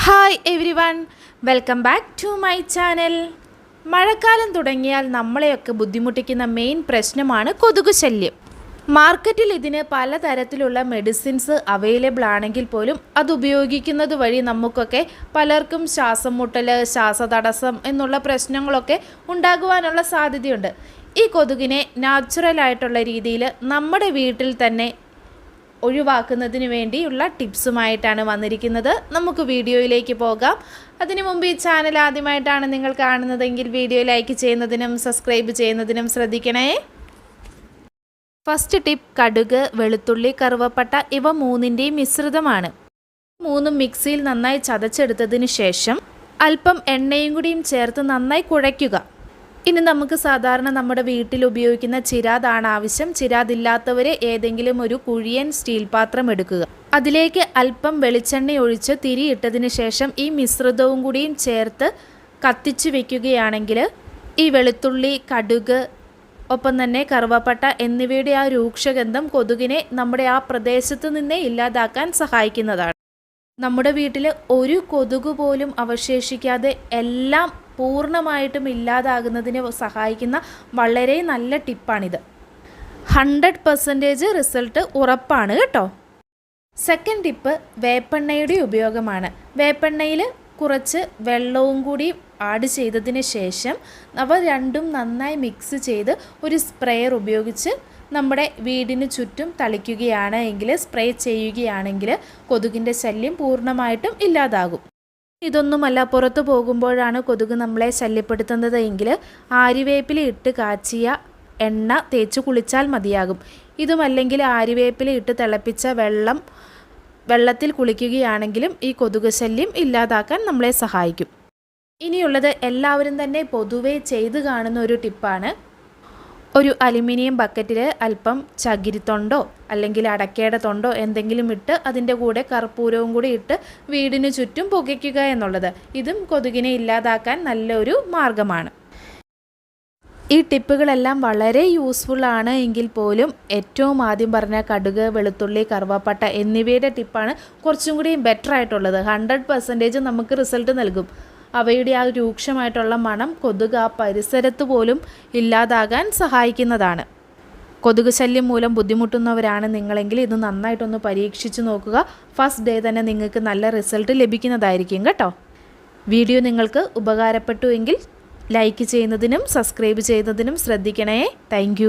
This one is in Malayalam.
Hi everyone, welcome back to my channel. മഴക്കാലം തുടങ്ങിയാൽ നമ്മളെയൊക്കെ ബുദ്ധിമുട്ടിക്കുന്ന മെയിൻ പ്രശ്നമാണ് കൊതുക് ശല്യം. മാർക്കറ്റിൽ ഇതിന് പലതരത്തിലുള്ള മെഡിസിൻസ് അവൈലബിൾ ആണെങ്കിൽ പോലും അത് ഉപയോഗിക്കുന്നത് വഴി നമുക്കൊക്കെ പലർക്കും ശ്വാസം മുട്ടൽ, ശ്വാസതടസ്സം എന്നുള്ള പ്രശ്നങ്ങളൊക്കെ ഉണ്ടാകുവാനുള്ള സാധ്യതയുണ്ട്. ഈ കൊതുകിനെ നാച്ചുറലായിട്ടുള്ള രീതിയിൽ നമ്മുടെ വീട്ടിൽ തന്നെ ഒഴിവാക്കുന്നതിന് വേണ്ടിയുള്ള ടിപ്സുമായിട്ടാണ് വന്നിരിക്കുന്നത്. നമുക്ക് വീഡിയോയിലേക്ക് പോകാം. അതിനു മുമ്പ് ഈ ചാനൽ ആദ്യമായിട്ടാണ് നിങ്ങൾ കാണുന്നതെങ്കിൽ വീഡിയോ ലൈക്ക് ചെയ്യുന്നതിനും സബ്സ്ക്രൈബ് ചെയ്യുന്നതിനും ശ്രദ്ധിക്കണേ. ഫസ്റ്റ് ടിപ്പ് കടുക്, വെളുത്തുള്ളി, കറുവപ്പട്ട ഇവ മൂന്നിൻ്റെയും മിശ്രിതമാണ്. മൂന്നും മിക്സിയിൽ നന്നായി ചതച്ചെടുത്തതിന് ശേഷം അല്പം എണ്ണയും കൂടിയും ചേർത്ത് നന്നായി കുഴയ്ക്കുക. ഇനി നമുക്ക് സാധാരണ നമ്മുടെ വീട്ടിൽ ഉപയോഗിക്കുന്ന ചിരാതാണ് ആവശ്യം. ചിരാതില്ലാത്തവർ ഏതെങ്കിലും ഒരു കുഴിയൻ സ്റ്റീൽ പാത്രം എടുക്കുക. അതിലേക്ക് അല്പം വെളിച്ചെണ്ണ ഒഴിച്ച് തിരിയിട്ടതിന് ശേഷം ഈ മിശ്രിതവും കൂടിയും ചേർത്ത് കത്തിച്ച് വെക്കുകയാണെങ്കിൽ ഈ വെളുത്തുള്ളി, കടുക് ഒപ്പം തന്നെ കറുവപ്പട്ട എന്നിവയുടെ ആ രൂക്ഷഗന്ധം കൊതുകിനെ നമ്മുടെ ആ പ്രദേശത്ത് നിന്നേ ഇല്ലാതാക്കാൻ സഹായിക്കുന്നതാണ്. നമ്മുടെ വീട്ടിൽ ഒരു കൊതുക് പോലും അവശേഷിക്കാതെ എല്ലാം പൂർണ്ണമായിട്ടും ഇല്ലാതാകുന്നതിന് സഹായിക്കുന്ന വളരെ നല്ല ടിപ്പാണിത്. 100% റിസൾട്ട് ഉറപ്പാണ് കേട്ടോ. സെക്കൻഡ് ടിപ്പ് വേപ്പെണ്ണയുടെ ഉപയോഗമാണ്. വേപ്പെണ്ണയിൽ കുറച്ച് വെള്ളവും കൂടി ആഡ് ചെയ്തതിന് ശേഷം അവ രണ്ടും നന്നായി മിക്സ് ചെയ്ത് ഒരു സ്പ്രെയർ ഉപയോഗിച്ച് നമ്മുടെ വീടിന് ചുറ്റും തളിക്കുകയാണ് എങ്കിൽ, സ്പ്രേ ചെയ്യുകയാണെങ്കിൽ കൊതുകിൻ്റെ ശല്യം പൂർണ്ണമായിട്ടും ഇല്ലാതാകും. ഇതൊന്നുമല്ല, പുറത്തു പോകുമ്പോഴാണ് കൊതുക് നമ്മളെ ശല്യപ്പെടുത്തുന്നത് എങ്കിൽ ആര്യവേപ്പില ഇട്ട് കാച്ചിയ എണ്ണ തേച്ച് കുളിച്ചാൽ മതിയാകും. ഇതുമല്ലെങ്കിൽ ആര്യവേപ്പില ഇട്ട് തിളപ്പിച്ച വെള്ളത്തിൽ കുളിക്കുകയാണെങ്കിലും ഈ കൊതുക് ശല്യം ഇല്ലാതാക്കാൻ നമ്മളെ സഹായിക്കും. ഇനിയുള്ളത് എല്ലാവരും തന്നെ പൊതുവെ ചെയ്തു കാണുന്ന ഒരു ടിപ്പാണ്. ഒരു അലുമിനിയം ബക്കറ്റിൽ അല്പം ചകിരിത്തൊണ്ടോ അല്ലെങ്കിൽ അടക്കയുടെ തൊണ്ടോ എന്തെങ്കിലും ഇട്ട് അതിൻ്റെ കൂടെ കർപ്പൂരവും കൂടി ഇട്ട് വീടിന് ചുറ്റും പുകയ്ക്കുക എന്നുള്ളത്. ഇതും കൊതുകിനെ ഇല്ലാതാക്കാൻ നല്ലൊരു മാർഗമാണ്. ഈ ടിപ്പുകളെല്ലാം വളരെ യൂസ്ഫുൾ ആണ് എങ്കിൽ പോലും ഏറ്റവും ആദ്യം പറഞ്ഞ കടുക്, വെളുത്തുള്ളി, കറുവപ്പട്ട എന്നിവയുടെ ടിപ്പാണ് കുറച്ചും കൂടി ബെറ്റർ ആയിട്ടുള്ളത്. 100% നമുക്ക് റിസൾട്ട് നൽകും. അവയുടെ ആ രൂക്ഷമായിട്ടുള്ള മണം കൊതുക് ആ പരിസരത്ത് പോലും ഇല്ലാതാകാൻ സഹായിക്കുന്നതാണ്. കൊതുക് ശല്യം മൂലം ബുദ്ധിമുട്ടുന്നവരാണ് നിങ്ങളെങ്കിൽ ഇത് നന്നായിട്ടൊന്ന് പരീക്ഷിച്ച് നോക്കുക. ഫസ്റ്റ് ഡേ തന്നെ നിങ്ങൾക്ക് നല്ല റിസൾട്ട് ലഭിക്കുന്നതായിരിക്കും കേട്ടോ. വീഡിയോ നിങ്ങൾക്ക് ഉപകാരപ്പെട്ടു എങ്കിൽ ലൈക്ക് ചെയ്യുന്നതിനും സബ്സ്ക്രൈബ് ചെയ്യുന്നതിനും ശ്രദ്ധിക്കണേ. താങ്ക്